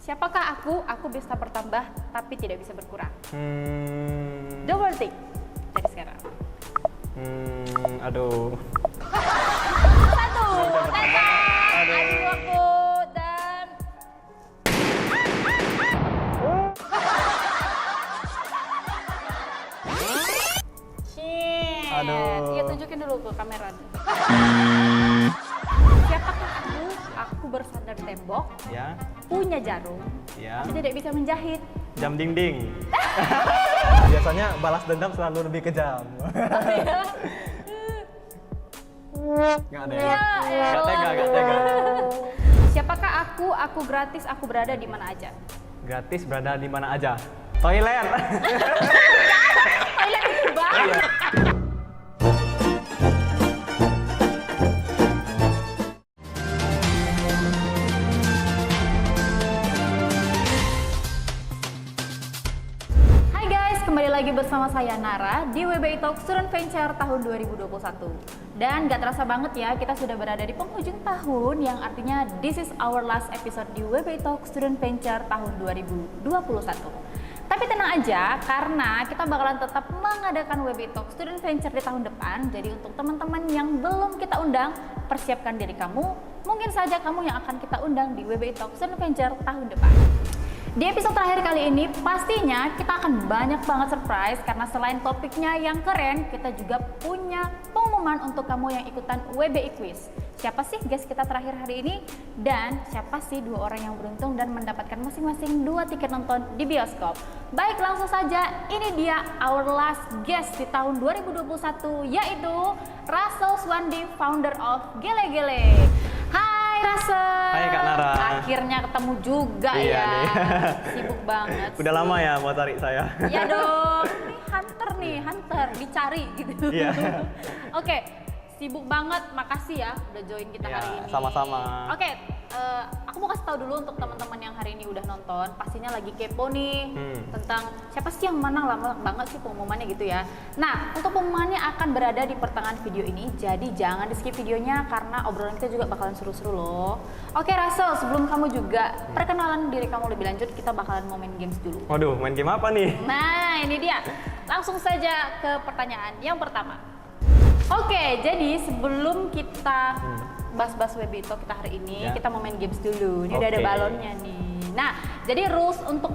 Siapakah aku? Aku bisa bertambah tapi tidak bisa berkurang. Double tick dari sekarang. Aduh. Satu, tepat. Adu waktu dan shit. Aduh. Iya, tunjukin dulu ke kamera. Siapakah aku? Aku bersandar tembok, Ya, punya jarum, ya. tapi tidak bisa menjahit. Jam dinding. Biasanya balas dendam selalu lebih kejam. Nggak ada ya? Nggak tega, nggak tega. Siapakah aku? Aku gratis, aku berada di mana aja. Gratis berada di mana aja. Toilet. Toilet itu banget. Hai guys, kembali lagi bersama saya Nara di WBI Talk Student Venture tahun 2021. Dan gak terasa banget ya, kita sudah berada di penghujung tahun yang artinya this is our last episode di WBI Talk Student Venture tahun 2021. Tapi tenang aja, karena kita bakalan tetap mengadakan WBI Talk Student Venture di tahun depan. Jadi untuk teman-teman yang belum kita undang, persiapkan diri kamu. Mungkin saja kamu yang akan kita undang di WBI Talk Student Venture tahun depan. Di episode terakhir kali ini pastinya kita akan banyak banget surprise karena selain topiknya yang keren, kita juga punya pengumuman untuk kamu yang ikutan WBI Quiz. Siapa sih guest kita terakhir hari ini? Dan siapa sih dua orang yang beruntung dan mendapatkan masing-masing 2 tiket nonton di bioskop? Baik, langsung saja, ini dia our last guest di tahun 2021, yaitu Russell Swandi, founder of Gele Gele. Hai Russell. Hai Kak Nara. Akhirnya ketemu juga Iya ya. nih. Sibuk banget. Udah sih. lama ya mau cari saya. Iya dong. Ini hunter, dicari gitu. Iya. Oke, sibuk banget. Makasih ya udah join kita Iya, hari ini. sama-sama. Oke, aku mau kasih tahu dulu untuk teman-teman yang hari ini udah nonton, pastinya lagi kepo nih tentang siapa sih yang menang, lama banget sih pengumumannya gitu ya. Nah, untuk pengumumannya akan berada di pertengahan video ini, jadi jangan di skip videonya karena obrolan kita juga bakalan seru-seru loh. Oke Russell, sebelum kamu juga perkenalan diri kamu lebih lanjut, kita bakalan mau main games dulu. Waduh, main game apa nih? Nah, ini dia. Langsung saja ke pertanyaan yang pertama. Oke, jadi sebelum kita bahas-bahas WBI Talk kita hari ini, Ya. kita mau main games dulu. Ini udah ada Oke. balonnya nih. Nah, jadi rules untuk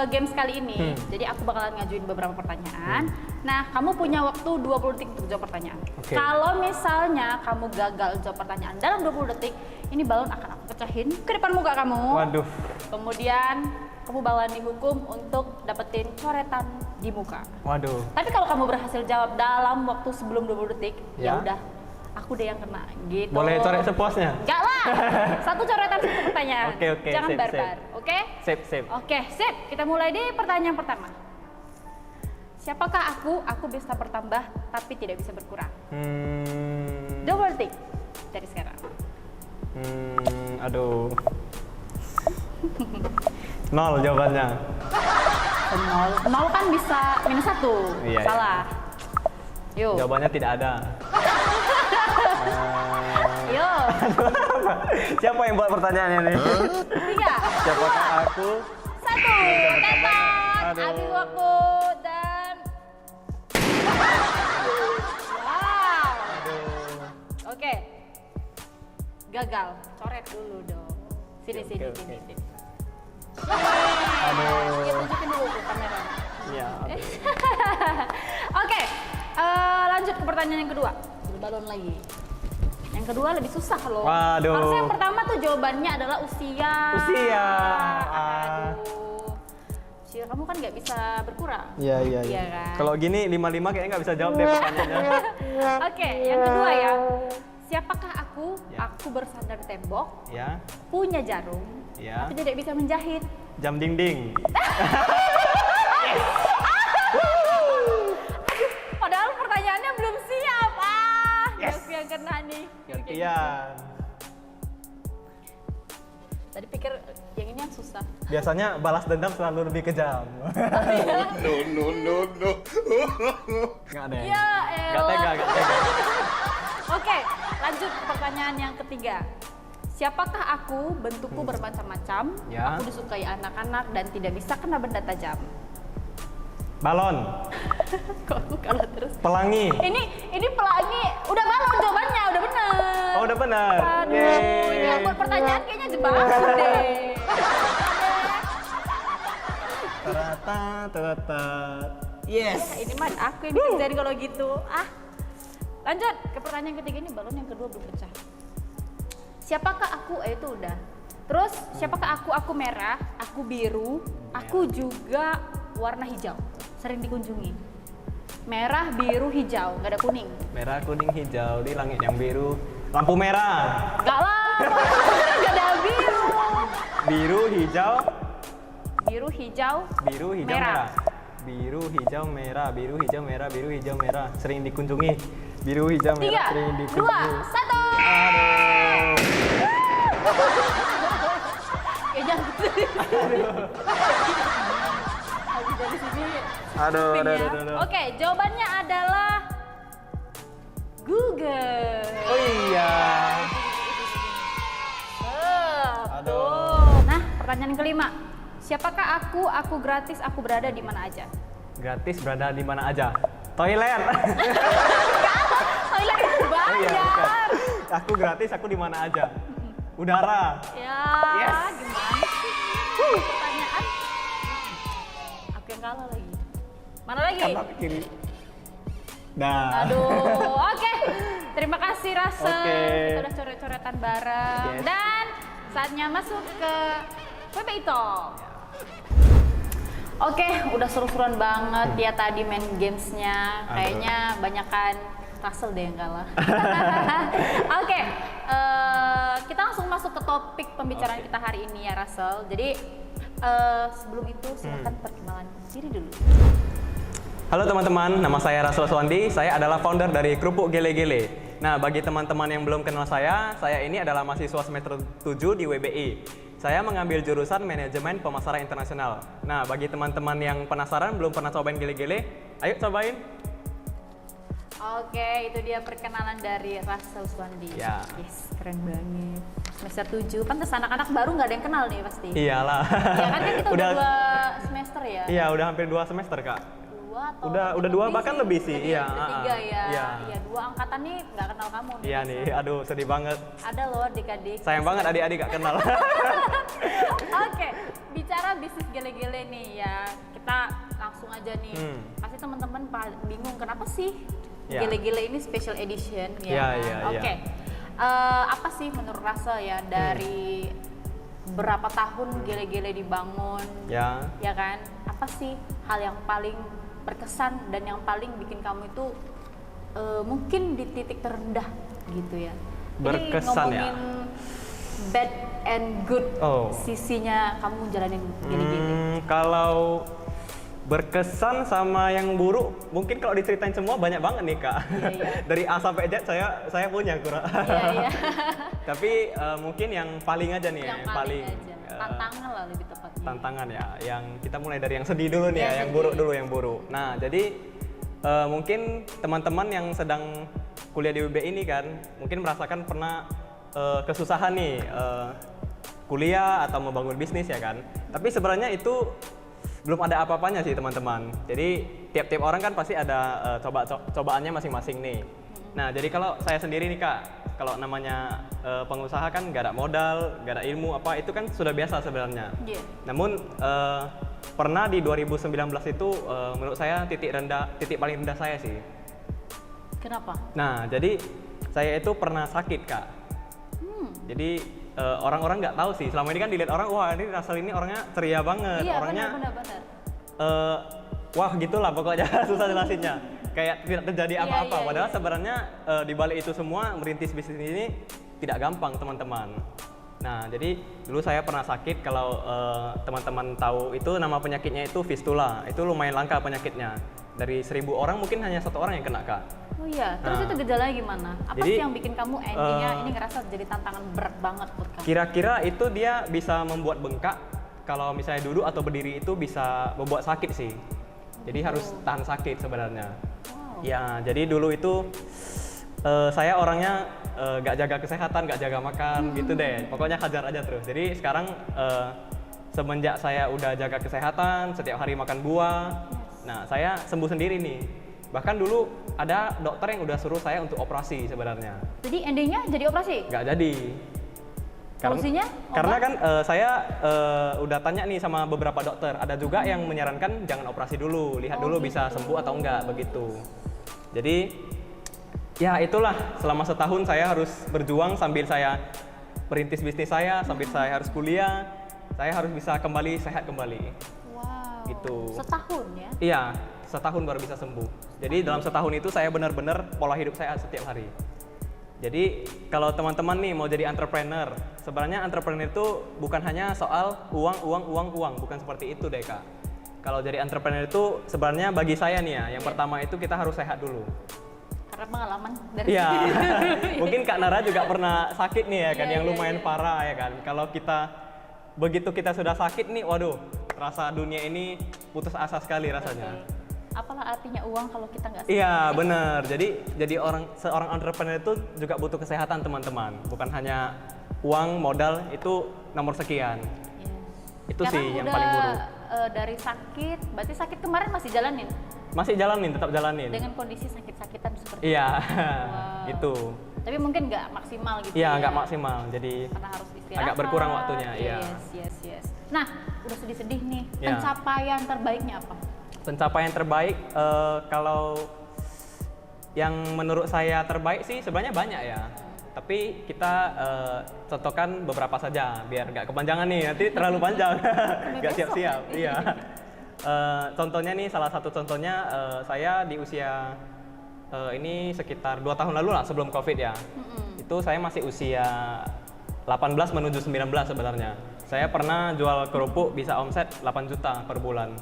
games kali ini. Jadi aku bakalan ngajuin beberapa pertanyaan. Nah, kamu punya waktu 20 detik untuk jawab pertanyaan. Oke. Kalau misalnya kamu gagal jawab pertanyaan dalam 20 detik, ini balon akan aku pecahin ke depan muka kamu. Waduh. Kemudian kamu bakalan dihukum untuk dapetin coretan di muka. Waduh. Tapi kalau kamu berhasil jawab dalam waktu sebelum 20 detik, ya Ya. udah, aku deh yang kena gitu. Boleh coret sepuasnya? Enggak lah. Satu coretan satu pertanyaan. Oke, Jangan sip, barbar, oke? Sip, sip. Oke, sip. Kita mulai di pertanyaan pertama. Siapakah aku? Aku bisa bertambah tapi tidak bisa berkurang. Double tick dari sekarang. Aduh. 0 jawabannya. Nol kan bisa -1. Iya, Salah. Yuk. Jawabannya tidak ada. Yuk. Siapa yang buat pertanyaannya nih? 3, Siapakah aku? 1. Tepat. Aduh. Habis waktu dan wow. Oke. Gagal. Coret dulu dong. Sini Oke, sini oke, sini. oke. sini. Aduh. Ya, tunjukin dulu ke kamera. Iya. Oke. Lanjut ke pertanyaan yang kedua. Balon lagi. Yang kedua lebih susah loh. Waduh. Harusnya yang pertama tuh jawabannya adalah usia. Usia. Aduh. Usia kamu kan nggak bisa berkurang. Iya, iya, Iya iya. kan? Kalau gini 55 kayaknya nggak bisa jawab deh pertanyaannya. Oke, yang kedua ya. Siapakah aku? Ya. Aku bersandar tembok, Ya, punya jarum, ya. tapi tidak bisa menjahit. Jam dinding. Padahal pertanyaannya belum siap. Yes. Aku yang kena nih. Gantian. Tadi pikir yang ini yang susah. Biasanya balas dendam selalu lebih kejam. No. Nggak ada. Ya Nggak tega, elah. nggak tega. Oke, lanjut ke pertanyaan yang ketiga. Siapakah aku? Bentukku bermacam-macam. Ya. Aku disukai anak-anak dan tidak bisa kena benda tajam. Balon. Kok aku kalah terus? Pelangi. Ini pelangi. Udah balon jawabannya, udah benar. Oh, udah benar. Aduh, Yeay. ini yang buat pertanyaan kayaknya jebakan deh. Terata. Yes. Ini mah aku yang dikerjain kalau gitu. Lanjut ke pertanyaan ketiga, ini balon yang kedua belum pecah. Siapakah aku? Itu udah. Terus siapakah aku? Aku merah, aku biru, aku juga warna hijau. Sering dikunjungi. Merah, biru, hijau, nggak ada kuning. Merah, kuning, hijau di langit yang biru. Lampu merah. Nggak lah, nggak ada biru. Biru, hijau. Biru, hijau, Biru, hijau, merah. merah. Biru, hijau, merah. Biru, hijau, merah. Biru, hijau, merah. Sering dikunjungi. Biru, hijau, merah. 3, Sering 2, dikunjungi. 1. Aduh. Kayaknya habis dari sini. Aduh, Ping ya. aduh. Oke, jawabannya adalah Google. Oh iya. Tuh. Aduh. Nah, pertanyaan kelima. Siapakah aku? Aku gratis, aku berada di mana aja. Gratis berada di mana aja. Toilet. Toilet kan Oh bayar. iya, bukan. Aku gratis, aku di mana aja. Udara. Ya, Yes. gimana sih? Pertanyaan. Aku yang kalah lagi. Mana lagi? Kanan kiri. Nah. Aduh, oke. Terima kasih Russell. Oke. Kita udah coret-coretan bareng. Yes. Dan saatnya masuk ke WBI Talk. Oke, udah seru-seruan banget ya tadi main gamesnya. Aduh. Kayaknya banyakan Russell deh yang kalah. Oke, kita langsung masuk ke topik pembicaraan Oke. kita hari ini ya Russell. Jadi sebelum itu silakan perkenalan diri dulu. Halo teman-teman, nama saya Russell Swandi. Saya adalah founder dari Kerupuk Gele-Gele. Nah, bagi teman-teman yang belum kenal saya ini adalah mahasiswa semester 7 di WBI. Saya mengambil jurusan Manajemen Pemasaran Internasional. Nah, bagi teman-teman yang penasaran belum pernah cobain Gele-Gele, ayo cobain. Oke, itu dia perkenalan dari Russell Swandi. Ya. Yes, keren banget. Semester 7, pantes anak-anak baru nggak ada yang kenal nih pasti. Iyalah. Ya kan kita udah 2 semester ya? Iya, udah hampir 2 semester, Kak. 2 atau Udah 2 bahkan lebih sih. Iya, Udah 3 ya. Iya. Iya, 2 angkatan nih nggak kenal kamu nih. Iya Russell. nih, aduh sedih banget. Ada loh adik-adik. Sayang banget adik-adik gak kenal. Oke, bicara bisnis gele-gele nih ya, kita langsung aja nih. Pasti teman-teman bingung kenapa sih Ya. gele-gele ini special edition ya? Ya, kan? ya, Oke, apa sih menurut Russell ya dari berapa tahun gele-gele dibangun? Ya. Ya kan? Apa sih hal yang paling berkesan dan yang paling bikin kamu itu mungkin di titik terendah gitu ya? Berkesan Ini ya? ngomongin bad and good Oh. sisinya kamu jalanin gini-gini. Kalau berkesan sama yang buruk, mungkin kalau diceritain semua banyak banget nih Kak. Iya. Dari A sampai Z saya punya kurang. Iya, iya. Tapi mungkin yang paling aja nih Yang paling aja. Tantangan lah lebih tepatnya. tantangan ya. Yang kita mulai dari yang sedih dulu nih Iya, ya, yang sedih. buruk dulu yang buruk. Nah, jadi mungkin teman-teman yang sedang kuliah di UB ini kan, mungkin merasakan pernah kesusahan nih kuliah atau membangun bisnis ya kan. Tapi sebenarnya itu belum ada apa-apanya sih teman-teman. Jadi tiap-tiap orang kan pasti ada cobaannya masing-masing nih. Nah, jadi kalau saya sendiri nih Kak, kalau namanya pengusaha kan nggak ada modal, nggak ada ilmu apa, itu kan sudah biasa sebenarnya. Iya. Namun pernah di 2019 itu menurut saya titik paling rendah saya sih. Kenapa? Nah, jadi saya itu pernah sakit Kak. Jadi orang-orang nggak tahu sih. Selama ini kan dilihat orang, wah ini Russell ini orangnya ceria banget, Iya, orangnya benar-benar. wah gitulah pokoknya susah jelasinnya. Kayak tidak terjadi Iya, apa-apa. iya, Padahal iya. sebenarnya di balik itu semua merintis bisnis ini tidak gampang teman-teman. Nah, jadi dulu saya pernah sakit. Kalau teman-teman tahu itu nama penyakitnya itu fistula. Itu lumayan langka penyakitnya. Dari 1000 orang mungkin hanya 1 orang yang kena Kak. Oh iya, terus Nah. itu gejalanya gimana? Apa Jadi, sih yang bikin kamu endingnya ini ngerasa jadi tantangan berat banget buat kamu? Kira-kira itu dia bisa membuat bengkak. Kalau misalnya duduk atau berdiri itu bisa membuat sakit sih. Jadi harus tahan sakit sebenarnya. Wow. Ya, jadi dulu itu Saya orangnya nggak jaga kesehatan, nggak jaga makan, gitu deh. Pokoknya hajar aja terus. Jadi sekarang semenjak saya udah jaga kesehatan, setiap hari makan buah, nah saya sembuh sendiri nih. Bahkan dulu ada dokter yang udah suruh saya untuk operasi sebenarnya. Jadi endingnya jadi operasi? Nggak jadi. Solusinya? Karena kan saya udah tanya nih sama beberapa dokter, ada juga yang menyarankan jangan operasi dulu, lihat dulu bisa sembuh atau enggak, begitu. Jadi ya itulah, selama setahun saya harus berjuang sambil saya merintis bisnis saya, sambil saya harus kuliah, saya harus bisa kembali sehat kembali. Wow. Gitu. Setahun ya? Iya, setahun baru bisa sembuh. Jadi dalam setahun itu saya benar-benar pola hidup saya setiap hari. Jadi kalau teman-teman nih mau jadi entrepreneur, sebenarnya entrepreneur itu bukan hanya soal uang, bukan seperti itu deh Kak. Kalau jadi entrepreneur itu sebenarnya bagi saya nih ya, yang pertama itu kita harus sehat dulu. Karena pengalaman dari Iya, mungkin Kak Nara juga pernah sakit nih ya kan, Iya, yang iya, lumayan iya. parah ya kan. Kalau begitu kita sudah sakit nih, waduh, rasa dunia ini putus asa sekali rasanya. Betul. Apalah artinya uang kalau kita nggak sehat? Iya benar. Jadi seorang entrepreneur itu juga butuh kesehatan teman-teman. Bukan hanya uang modal itu nomor sekian. Yes. Itu Sekarang sih yang udah, paling buruk. Dari sakit, berarti sakit kemarin masih jalanin? Masih jalanin, tetap jalanin. Dengan kondisi sakit-sakitan seperti Iya, Wow. gitu. Tapi mungkin nggak maksimal gitu Iya ya? nggak maksimal. Jadi Karena harus istirahat. agak berkurang waktunya. Iya. Yes. Nah, udah sedih-sedih nih. Iya. Pencapaian terbaiknya apa? Pencapaian terbaik kalau yang menurut saya terbaik sih sebenarnya banyak ya. Tapi kita contohkan beberapa saja biar nggak kepanjangan nih, nanti terlalu panjang. Nggak siap-siap. Iya. Contohnya nih, salah satu contohnya saya di usia ini sekitar 2 tahun lalu lah, sebelum COVID ya. Itu saya masih usia 18 menuju 19 sebenarnya. Saya pernah jual kerupuk bisa omset 8 juta per bulan.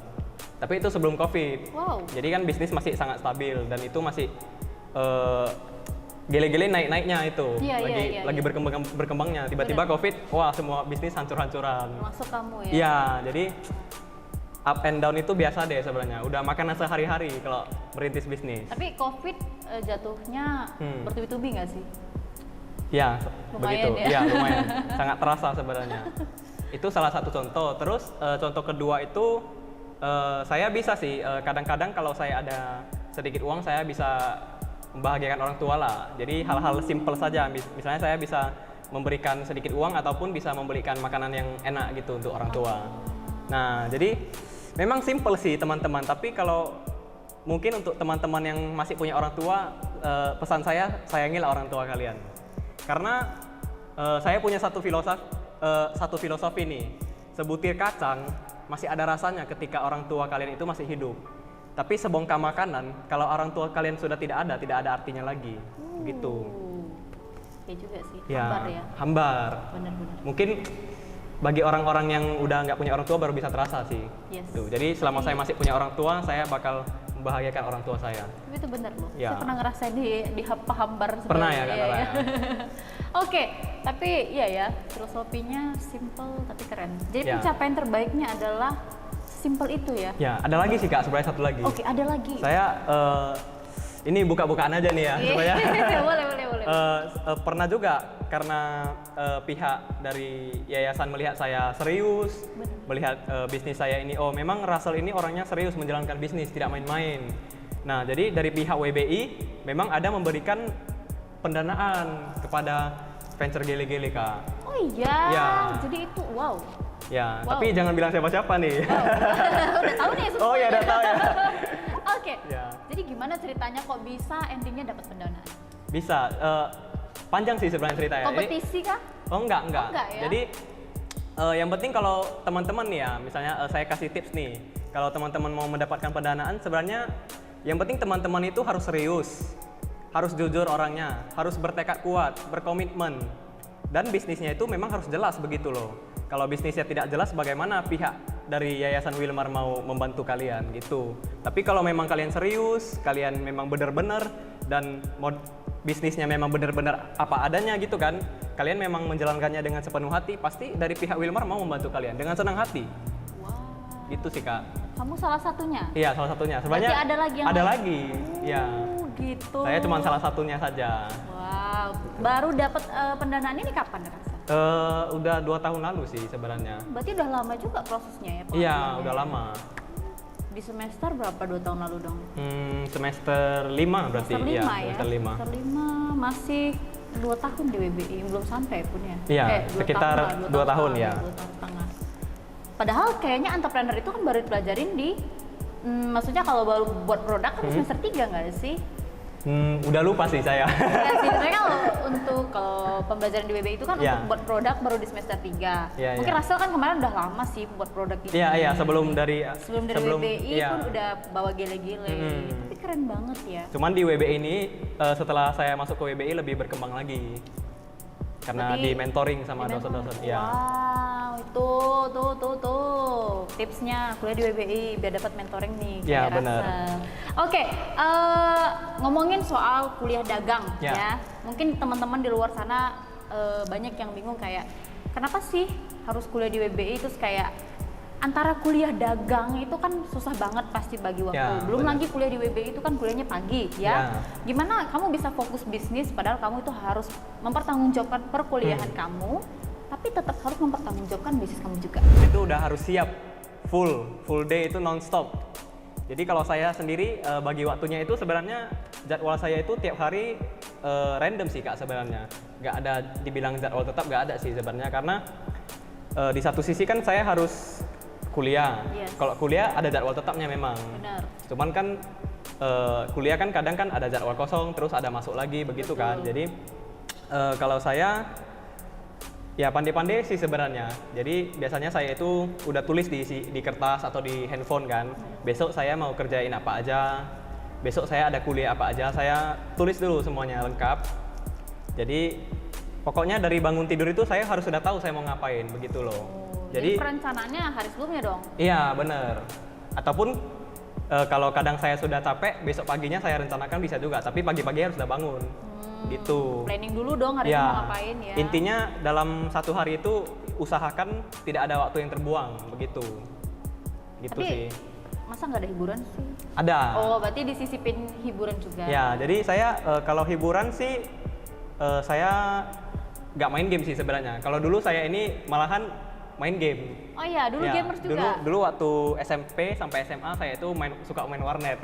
Tapi itu sebelum COVID. Wow. Jadi kan bisnis masih sangat stabil dan itu masih gele-gele naik-naiknya itu. Iya, lagi berkembangnya. Tiba-tiba COVID, wah semua bisnis hancur-hancuran. Masuk kamu ya? Iya, jadi up and down itu biasa deh sebenarnya. Udah makanan sehari-hari kalau merintis bisnis. Tapi COVID jatuhnya bertubi-tubi nggak sih? Ya, Lumayan begitu. ya? Ya, lumayan. Sangat terasa sebenarnya. Itu salah satu contoh. Terus contoh kedua itu saya bisa sih kadang-kadang kalau saya ada sedikit uang saya bisa membahagiakan orang tua lah. Jadi hal-hal simple saja. Misalnya saya bisa memberikan sedikit uang ataupun bisa membelikan makanan yang enak gitu untuk orang tua. Nah, jadi memang simple sih teman-teman. Tapi kalau mungkin untuk teman-teman yang masih punya orang tua, pesan saya, sayangilah orang tua kalian. Karena saya punya satu filosofi nih, sebutir kacang masih ada rasanya ketika orang tua kalian itu masih hidup. Tapi sebongkah makanan, kalau orang tua kalian sudah tidak ada artinya lagi. Gitu. Ya juga sih, Ya, hambar ya. hambar. Benar-benar. Mungkin bagi orang-orang yang udah nggak punya orang tua baru bisa terasa sih. Yes. Tuh, jadi selama saya masih punya orang tua, saya bakal membahagiakan orang tua saya. Tapi itu benar loh. Ya. Saya pernah ngerasain di hambar Pernah ya, Kak iya, Nara, iya. ya? Oke, tapi iya ya, filosofinya simple tapi keren. Jadi Ya. pencapaian terbaiknya adalah simple itu ya. Ya, ada lagi sih Kak, sebenarnya satu lagi. Oke, ada lagi. Saya ini buka-bukaan aja nih ya, supaya boleh. pernah juga karena pihak dari yayasan melihat saya serius, melihat bisnis saya ini, oh memang Russell ini orangnya serius menjalankan bisnis, tidak main-main. Nah, jadi dari pihak WBI memang ada memberikan pendanaan kepada venture gele-gele Kak. Oh iya, Ya. jadi itu wow. Ya, Wow. tapi jangan bilang siapa-siapa nih. Udah tahu nih Oh ya, udah tahu ya. Oke. Ya. Jadi gimana ceritanya kok bisa endingnya dapat pendanaan? Bisa, panjang sih sebenarnya ceritanya. Jadi- Kompetisi kah? Oh enggak. Oh, enggak ya? Jadi yang penting kalau teman-teman nih ya, misalnya saya kasih tips nih, kalau teman-teman mau mendapatkan pendanaan, sebenarnya yang penting teman-teman itu harus serius, harus jujur orangnya, harus bertekad kuat, berkomitmen, dan bisnisnya itu memang harus jelas begitu loh. Kalau bisnisnya tidak jelas, bagaimana pihak dari Yayasan Wilmar mau membantu kalian gitu. Tapi kalau memang kalian serius, kalian memang benar-benar dan bisnisnya memang benar-benar apa adanya gitu kan, kalian memang menjalankannya dengan sepenuh hati, pasti dari pihak Wilmar mau membantu kalian dengan senang hati. Wow. Gitu sih Kak. Kamu salah satunya? Iya, salah satunya. Sebenarnya Berarti ada lagi yang ada lain? lagi. Ya. gitu. Saya cuma salah satunya saja. Wow, baru dapat pendanaan ini kapan Rasa? Udah 2 tahun lalu sih sebenarnya. Berarti udah lama juga prosesnya ya? Iya, pengambilannya? udah lama. Di semester berapa 2 tahun lalu dong? Semester 5 berarti. Semester 5 Iya, ya? semester 5. Semester 5 masih 2 tahun di WBI, belum sampai pun ya? Iya, 2 sekitar tahun lah, 2 tahun ya. 2 tahun setengah. Padahal kayaknya entrepreneur itu kan baru dipelajarin di, maksudnya kalau baru buat produk kan semester 3 nggak sih? Udah lupa sih saya. Ya sih, sebenarnya kalau pembelajaran di WBI itu kan Iya. untuk buat produk baru di semester 3. Iya, Mungkin iya. Rasel kan kemarin udah lama sih buat produk itu. Iya, sebelum dari WBI iya. pun udah bawa gile-gile. Mm-mm. Tapi keren banget ya. Cuman di WBI ini setelah saya masuk ke WBI lebih berkembang lagi. Karena Berarti di mentoring sama di dosen-dosen. mentoring. Iya. Wow, itu tuh tipsnya kuliah di WBI biar dapat mentoring nih. Iya, kayak benar. Rasel. Oke, ngomongin soal kuliah dagang Ya. ya. Mungkin teman-teman di luar sana banyak yang bingung kayak kenapa sih harus kuliah di WBI, terus kayak antara kuliah dagang itu kan susah banget pasti bagi waktu. Ya, Belum benar. lagi kuliah di WBI itu kan kuliahnya pagi ya. Gimana kamu bisa fokus bisnis padahal kamu itu harus mempertanggungjawabkan perkuliahan kamu, tapi tetap harus mempertanggungjawabkan bisnis kamu juga. Itu udah harus siap full day itu non-stop. Jadi kalau saya sendiri bagi waktunya itu sebenarnya jadwal saya itu tiap hari random sih Kak sebenarnya. Nggak ada dibilang jadwal tetap, nggak ada sih sebenarnya, karena di satu sisi kan saya harus kuliah. Yes. Kalau kuliah ada jadwal tetapnya memang. Benar. Cuman kan kuliah kan kadang kan ada jadwal kosong terus ada masuk lagi begitu kan. Betul. Jadi kalau saya ya pandai-pandai sih sebenarnya. Jadi biasanya saya itu udah tulis di kertas atau di handphone kan. Besok saya mau kerjain apa aja. Besok saya ada kuliah apa aja. Saya tulis dulu semuanya lengkap. Jadi pokoknya dari bangun tidur itu saya harus sudah tahu saya mau ngapain begitu loh. Jadi perencanaannya hari sebelumnya dong. Iya bener. Ataupun kalau kadang saya sudah capek, besok paginya saya rencanakan bisa juga. Tapi pagi-pagi harus sudah bangun. Gitu. Planning dulu dong hari ini mau ngapain ya. Intinya dalam satu hari itu usahakan tidak ada waktu yang terbuang begitu. Gitu Tapi, sih. masa nggak ada hiburan sih? Ada. Oh, berarti disisipin hiburan juga. Ya, jadi saya kalau hiburan sih saya nggak main game sih sebenarnya. Kalau dulu saya ini malahan main game. Oh iya, dulu Ya, gamers juga. Dulu waktu SMP sampai SMA saya itu suka main warnet.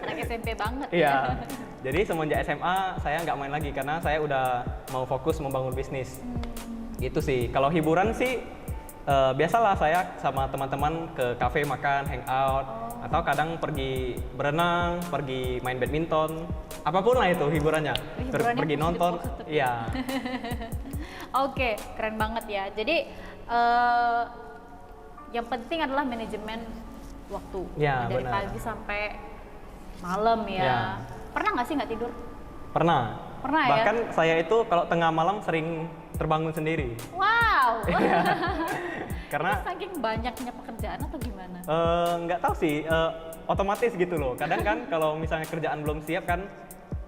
Anak SMP banget. Iya. Jadi semenjak SMA saya nggak main lagi karena saya udah mau fokus membangun bisnis. Gitu sih. Kalau hiburan sih biasalah saya sama teman-teman ke kafe makan, hangout, atau kadang pergi berenang, pergi main badminton, apapun lah itu hiburannya. Hiburannya Pergi positif nonton, banget. iya. Oke, keren banget ya. Jadi yang penting adalah manajemen waktu. Ya, Dari benar. pagi sampai malam ya. Ya. Pernah nggak sih nggak tidur? Pernah. Pernah ya? Bahkan saya itu kalau tengah malam sering terbangun sendiri. Wow. Iya. Karena Saking banyaknya pekerjaan atau gimana? nggak tahu sih, otomatis gitu loh. Kadang kan kalau misalnya kerjaan belum siap kan,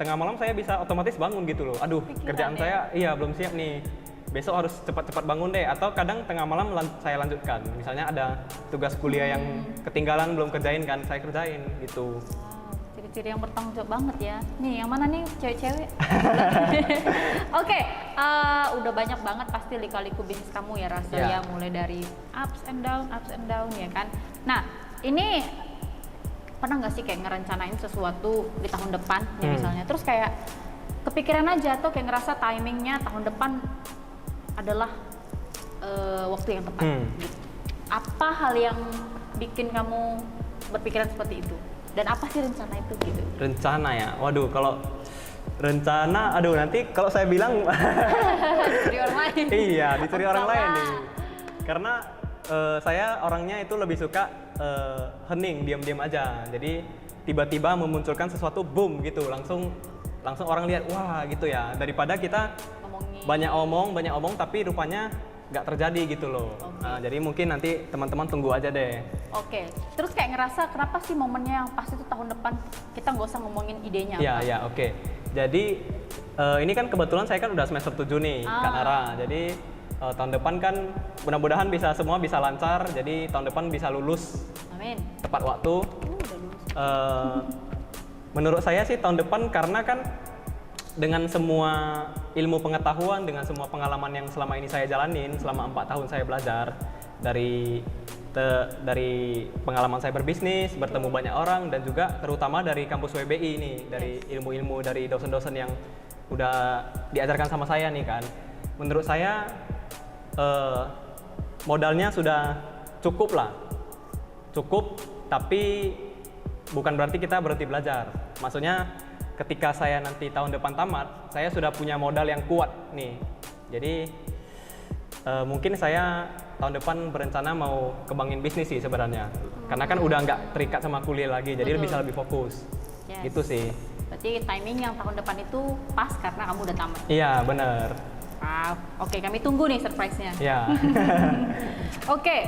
tengah malam saya bisa otomatis bangun gitu loh. Aduh, Pikiran kerjaan ya? saya iya belum siap nih. Besok harus cepat-cepat bangun deh. Atau kadang tengah malam saya lanjutkan. Misalnya ada tugas kuliah yang ketinggalan belum kerjain kan, saya kerjain gitu. Wow, ciri-ciri yang bertanggung jawab banget ya. Nih, yang mana nih cewek-cewek? Oke, udah banyak banget pasti lika-liku bisnis kamu ya Rasel Ya. ya, mulai dari ups and down ya kan. Nah, ini pernah nggak sih kayak ngerencanain sesuatu di tahun depan ya misalnya, terus kayak kepikiran aja tuh kayak ngerasa timingnya tahun depan adalah waktu yang tepat. Gitu. Apa hal yang bikin kamu berpikiran seperti itu? Dan apa sih rencana itu gitu? Rencana ya, waduh kalau rencana, aduh nanti kalau saya bilang Dari orang lain. iya dicuri orang Salah. lain nih. Karena saya orangnya itu lebih suka hening, diam-diam aja. Jadi tiba-tiba memunculkan sesuatu boom gitu, langsung orang lihat wah gitu ya. Daripada kita Ngomongin. banyak omong tapi rupanya nggak terjadi gitu loh. Oke. Nah, jadi mungkin nanti teman-teman tunggu aja deh. Oke, terus kayak ngerasa kenapa sih momennya yang pas itu tahun depan kita nggak usah ngomongin idenya Iya, apa? iya, oke. Jadi ini kan kebetulan saya kan udah semester 7 nih, Kak Nara. Jadi tahun depan kan mudah-mudahan semua bisa lancar. Jadi tahun depan bisa lulus Amin. tepat waktu. Udah lulus. menurut saya sih tahun depan, karena kan dengan semua ilmu pengetahuan, dengan semua pengalaman yang selama ini saya jalanin, selama 4 tahun saya belajar, dari pengalaman saya berbisnis, bertemu banyak orang, dan juga terutama dari kampus WBI ini, dari ilmu-ilmu dari dosen-dosen yang udah diajarkan sama saya nih kan. Menurut saya modalnya sudah cukup lah. Cukup, tapi bukan berarti kita berhenti belajar. Maksudnya ketika saya nanti tahun depan tamat, saya sudah punya modal yang kuat nih. Jadi mungkin saya tahun depan berencana mau kembangin bisnis sih sebenarnya. Karena kan udah nggak terikat sama kuliah lagi, jadi bisa lebih fokus. Gitu sih. Berarti timing yang tahun depan itu pas karena kamu udah tamat. Iya, bener. Oke, kami tunggu nih surprise-nya. Iya. Oke,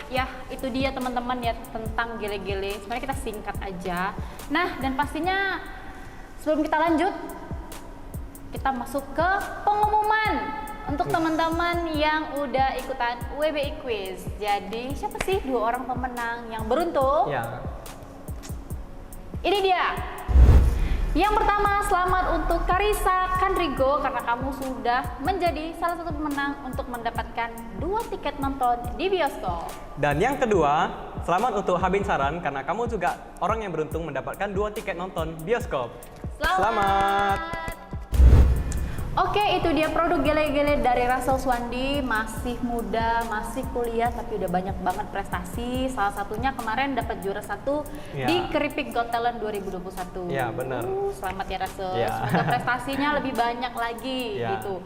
ya itu dia teman-teman ya tentang gele-gele. Sebenarnya kita singkat aja. Nah, dan pastinya sebelum kita lanjut, kita masuk ke pengumuman untuk teman-teman yang udah ikutan WBI Quiz. Jadi siapa sih 2 orang pemenang yang beruntung? Ya. Ini dia. Yang pertama, selamat untuk Karisa Kandrigo karena kamu sudah menjadi salah satu pemenang untuk mendapatkan 2 tiket nonton di bioskop. Dan yang kedua, selamat untuk Habin Saran karena kamu juga orang yang beruntung mendapatkan 2 tiket nonton bioskop. Selamat. Oke, itu dia produk gele-gele dari Russell Swandi. Masih muda, masih kuliah, tapi udah banyak banget prestasi. Salah satunya kemarin dapat juara 1 di Keripik Got Talent 2021. Iya, benar. Selamat ya Russell. Semoga prestasinya lebih banyak lagi gitu.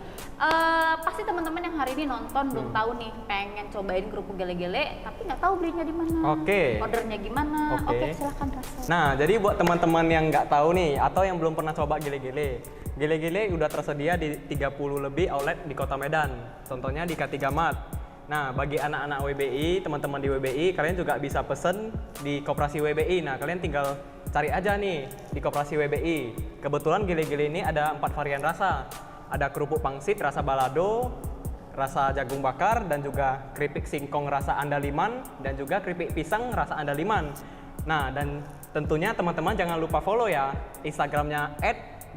Pasti teman-teman yang hari ini nonton belum tahu nih, pengen cobain kerupuk gele-gele, tapi nggak tahu belinya di mana. Ordernya gimana? Oke, silakan Russell. Nah, jadi buat teman-teman yang nggak tahu nih, atau yang belum pernah coba gele-gele, gele-gele udah tersedia di 30 lebih outlet di Kota Medan. Contohnya di K3 Mart. Nah, bagi anak-anak WBI, teman-teman di WBI, kalian juga bisa pesen di Koperasi WBI. Nah, kalian tinggal cari aja nih di Koperasi WBI. Kebetulan gele-gele ini ada 4 varian rasa. Ada kerupuk pangsit rasa balado, rasa jagung bakar, dan juga keripik singkong rasa andaliman, dan juga keripik pisang rasa andaliman. Nah, dan tentunya teman-teman jangan lupa follow ya Instagramnya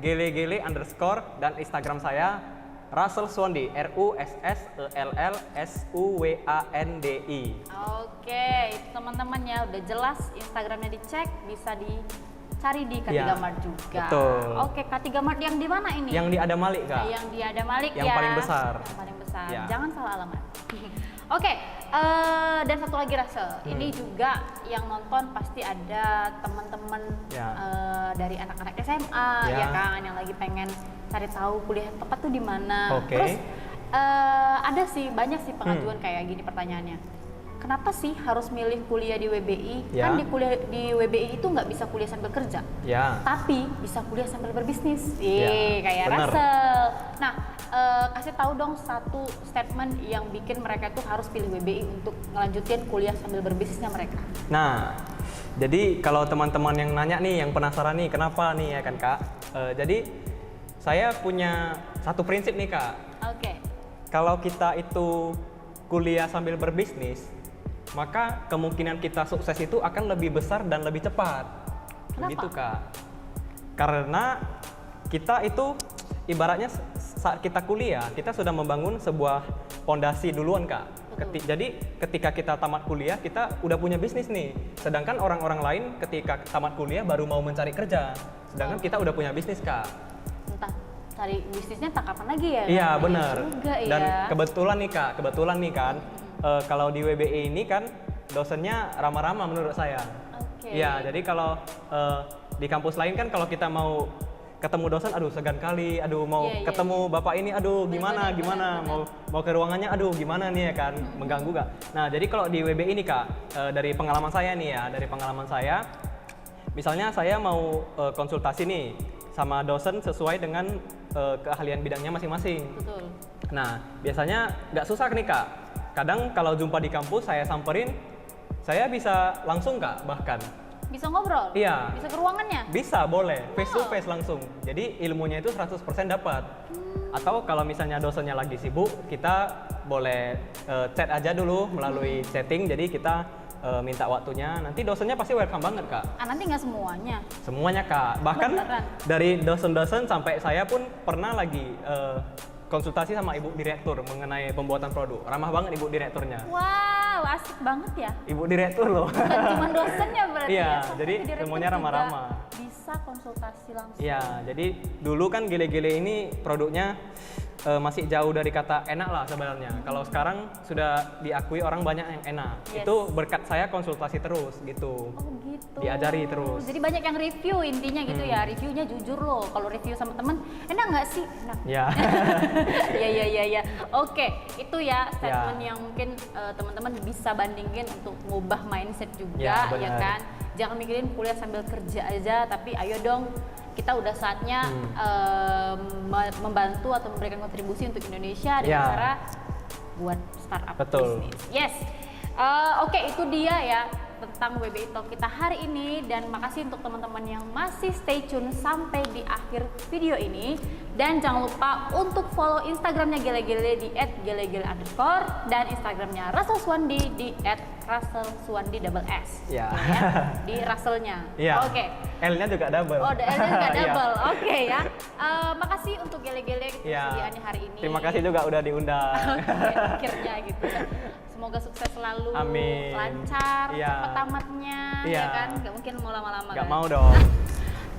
@gelegele_ dan Instagram saya Russell Swandi, RUSSELLSUWANDI. Oke, itu teman-teman ya udah jelas, Instagramnya dicek, bisa dicari di K3 Mart juga. Betul. Oke, K3 Mart yang di mana ini? Yang di Adam Malik, Kak. Yang di Adam Malik yang ya. paling besar. Yang paling besar. Ya. Jangan salah alamat. Oke, dan satu lagi Russell, ini juga yang nonton pasti ada teman-teman dari anak-anak SMA ya kan, yang lagi pengen cari tahu kuliah yang tepat tuh di mana. Terus ada sih banyak sih pengajuan kayak gini pertanyaannya. Kenapa sih harus milih kuliah di WBI? Kan di WBI itu nggak bisa kuliah sambil kerja, tapi bisa kuliah sambil berbisnis. Kayak Russell. Nah, kasih tahu dong satu statement yang bikin mereka tuh harus pilih WBI untuk ngelanjutin kuliah sambil berbisnisnya mereka. Nah, jadi kalau teman-teman yang nanya nih, yang penasaran nih, kenapa nih ya kan Kak? Jadi saya punya satu prinsip nih Kak. Kalau kita itu kuliah sambil berbisnis, maka kemungkinan kita sukses itu akan lebih besar dan lebih cepat. Begitu Kak. Karena kita itu ibaratnya saat kita kuliah, kita sudah membangun sebuah fondasi duluan Kak. Jadi ketika kita tamat kuliah, kita udah punya bisnis nih. Sedangkan orang-orang lain ketika tamat kuliah baru mau mencari kerja. Sedangkan kita udah punya bisnis Kak. Entah cari bisnisnya tak kapan lagi ya? Iya benar. Dan ya. kebetulan nih kan, kalau di WBI ini kan dosennya ramah-ramah menurut saya. Iya, jadi kalau di kampus lain kan kalau kita mau ketemu dosen, aduh segan kali, aduh mau ketemu bapak ini, aduh gimana, mau ke ruangannya, aduh gimana nih ya kan, mengganggu gak? Nah jadi kalau di WBI ini Kak, dari pengalaman saya nih ya, misalnya saya mau konsultasi nih sama dosen sesuai dengan keahlian bidangnya masing-masing. Betul. Nah biasanya nggak susah nih Kak, kadang kalau jumpa di kampus saya samperin, saya bisa langsung Kak bahkan. Bisa ngobrol? Iya. Bisa ke ruangannya? Bisa, boleh. Face to face langsung. Jadi ilmunya itu 100% dapat. Atau kalau misalnya dosennya lagi sibuk, kita boleh chat aja dulu melalui chatting. Jadi kita minta waktunya, nanti dosennya pasti welcome banget Kak. Nanti nggak semuanya. Semuanya Kak, bahkan Beneran? dari dosen-dosen sampai saya pun pernah lagi konsultasi sama ibu direktur mengenai pembuatan produk. Ramah banget ibu direkturnya. Wow, asik banget ya. Ibu direktur loh. Bukan cuma dosennya berarti Iya, ya. Sampai jadi ke direktur semuanya juga ramah-ramah. Bisa konsultasi langsung. Iya, jadi dulu kan gele-gele ini produknya masih jauh dari kata enak lah sebenarnya. Kalau sekarang sudah diakui orang banyak yang enak. Yes. Itu berkat saya konsultasi terus gitu. Oh gitu. Diajari terus. Jadi banyak yang review intinya gitu ya. Reviewnya jujur loh. Kalau review sama temen, enak nggak sih? Enak. Ya. Ya. Oke, itu ya statement yang mungkin teman-teman bisa bandingin untuk ngubah mindset juga, Ya, ya benar. kan? Jangan mikirin kuliah sambil kerja aja, tapi ayo dong kita udah saatnya membantu atau memberikan kontribusi untuk Indonesia dengan Ya. cara buat startup Betul. bisnis. Yes. Oke, itu dia ya tentang WBI Talk kita hari ini, dan makasih untuk teman-teman yang masih stay tune sampai di akhir video ini, dan jangan lupa untuk follow Instagramnya Gele-Gele di @gelegele_ dan Instagramnya Russell Suwandi di @russellsuwandi_s. Ya. Di Russellnya. Iya. Oke. L-nya juga double. Oh, L-nya juga Iya. double. Oke ya. Makasih untuk Gele-Gele Iya. kesediaannya hari ini. Terima kasih juga udah diundang. Oke, akhirnya gitu. Semoga sukses selalu, Amin. lancar, Iya. cepet tamatnya, Iya. ya kan? Gak mungkin mau lama-lama Gak kan? mau dong.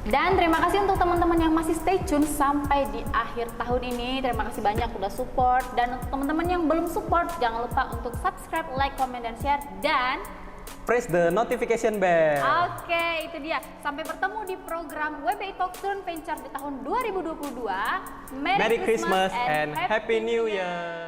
Dan terima kasih untuk teman-teman yang masih stay tune sampai di akhir tahun ini. Terima kasih banyak udah support. Dan untuk teman-teman yang belum support, jangan lupa untuk subscribe, like, comment, dan share. Dan Press the notification bell. oke, itu dia. Sampai bertemu di program WBI Talk Student Venture di tahun 2022. Merry Christmas and Happy New Year.